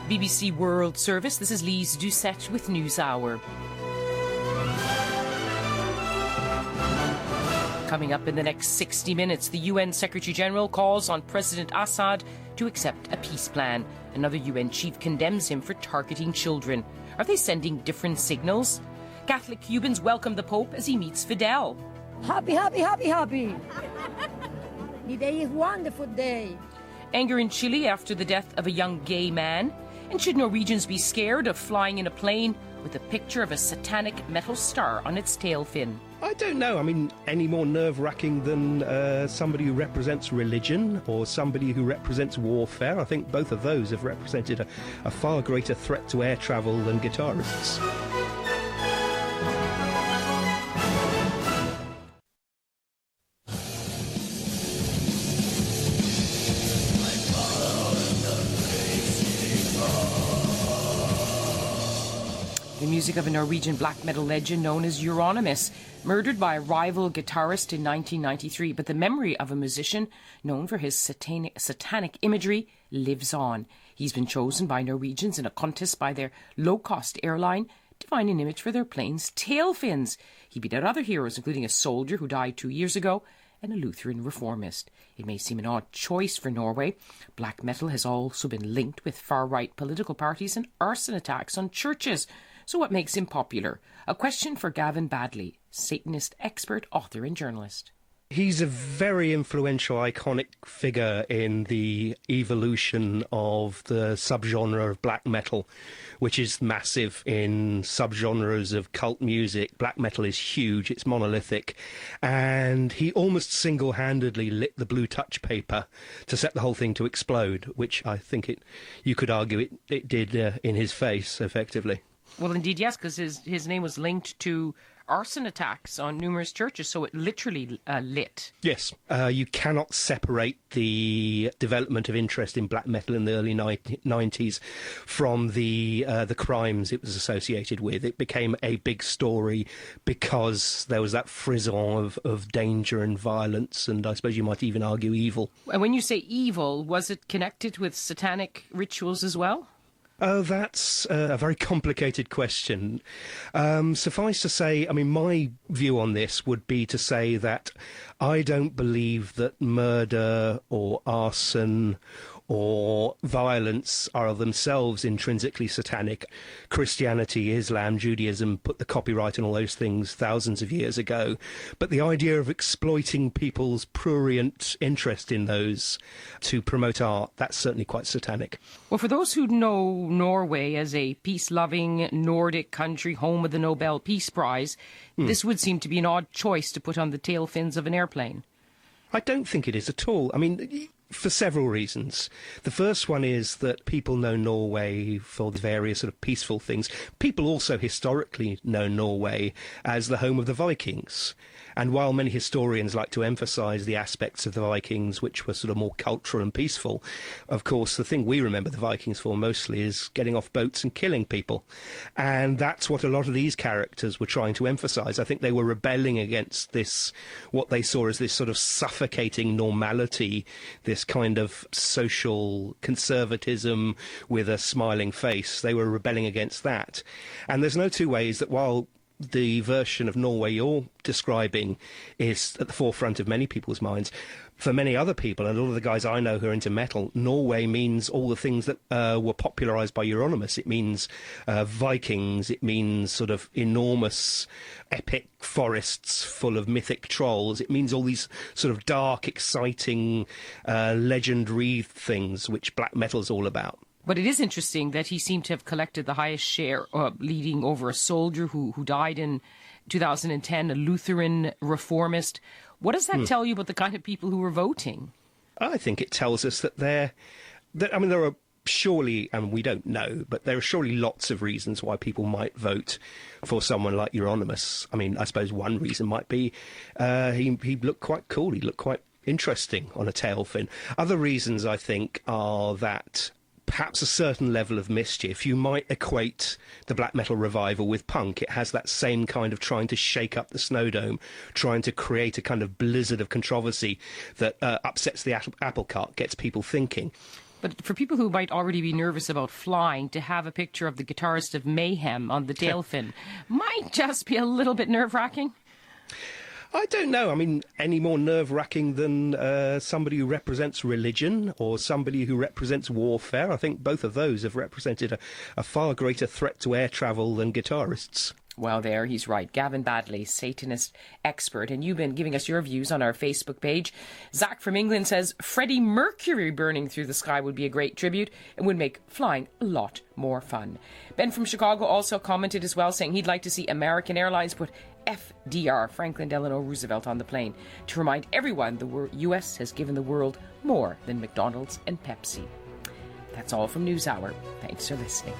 BBC World Service, this is Lise Doucette with NewsHour. Coming up in the next 60 minutes, the UN Secretary-General calls on President Assad to accept a peace plan. Another UN chief condemns him for targeting children. Are they sending different signals? Catholic Cubans welcome the Pope as he meets Fidel. Happy, happy, happy, happy. The day is a wonderful day. Anger in Chile after the death of a young gay man. And should Norwegians be scared of flying in a plane with a picture of a satanic metal star on its tail fin? I don't know. I mean, any more nerve-wracking than somebody who represents religion or somebody who represents warfare? I think both of those have represented a far greater threat to air travel than guitarists. The music of a Norwegian black metal legend known as Euronymous, murdered by a rival guitarist in 1993. But the memory of a musician known for his satanic imagery lives on. He's been chosen by Norwegians in a contest by their low-cost airline to find an image for their plane's tail fins. He beat out other heroes, including a soldier who died 2 years ago and a Lutheran reformist. It may seem an odd choice for Norway. Black metal has also been linked with far-right political parties and arson attacks on churches. So what makes him popular? A question for Gavin Baddeley, Satanist expert, author and journalist. He's a very influential, iconic figure in the evolution of the subgenre of black metal, which is massive in subgenres of cult music. Black metal is huge, it's monolithic, and he almost single-handedly lit the blue touch paper to set the whole thing to explode, which I think you could argue it did in his face, effectively. Well, indeed, yes, because his name was linked to arson attacks on numerous churches, so it literally lit. Yes, you cannot separate the development of interest in black metal in the early 90s from the crimes it was associated with. It became a big story because there was that frisson of danger and violence, and I suppose you might even argue evil. And when you say evil, was it connected with satanic rituals as well? Oh, that's a very complicated question. Suffice to say, I mean, my view on this would be to say that I don't believe that murder or arson or violence are themselves intrinsically satanic. Christianity, Islam, Judaism put the copyright on all those things thousands of years ago. But the idea of exploiting people's prurient interest in those to promote art, that's certainly quite satanic. Well, for those who know Norway as a peace-loving Nordic country, home of the Nobel Peace Prize, this would seem to be an odd choice to put on the tail fins of an airplane. I don't think it is at all. I mean, for several reasons. The first one is that people know Norway for the various sort of peaceful things. People also historically know Norway as the home of the Vikings. And while many historians like to emphasise the aspects of the Vikings which were sort of more cultural and peaceful, of course, the thing we remember the Vikings for mostly is getting off boats and killing people. And that's what a lot of these characters were trying to emphasise. I think they were rebelling against this, what they saw as this sort of suffocating normality, this kind of social conservatism with a smiling face. They were rebelling against that. And there's no two ways that while the version of Norway you're describing is at the forefront of many people's minds, for many other people, and a lot of the guys I know who are into metal, Norway means all the things that were popularised by Euronymous. It means Vikings, it means sort of enormous epic forests full of mythic trolls. It means all these sort of dark, exciting, legend-wreathed things, which black metal's all about. But it is interesting that he seemed to have collected the highest share, leading over a soldier who died in 2010, a Lutheran reformist. What does that tell you about the kind of people who were voting? I think it tells us that there are surely, and we don't know, but there are surely lots of reasons why people might vote for someone like Euronymous. I mean, I suppose one reason might be he looked quite cool, he looked quite interesting on a tail fin. Other reasons, I think, are that perhaps a certain level of mischief. You might equate the black metal revival with punk. It has that same kind of trying to shake up the Snowdome, trying to create a kind of blizzard of controversy that upsets the apple cart, gets people thinking. But for people who might already be nervous about flying, to have a picture of the Guitarist of Mayhem on the tail fin might just be a little bit nerve-wracking. I don't know. I mean, any more nerve-wracking than somebody who represents religion or somebody who represents warfare? I think both of those have represented a far greater threat to air travel than guitarists. Well, there, he's right. Gavin Baddeley, Satanist expert. And you've been giving us your views on our Facebook page. Zach from England says Freddie Mercury burning through the sky would be a great tribute and would make flying a lot more fun. Ben from Chicago also commented as well, saying he'd like to see American Airlines put FDR, Franklin Delano Roosevelt, on the plane to remind everyone the US has given the world more than McDonald's and Pepsi. That's all from NewsHour. Thanks for listening.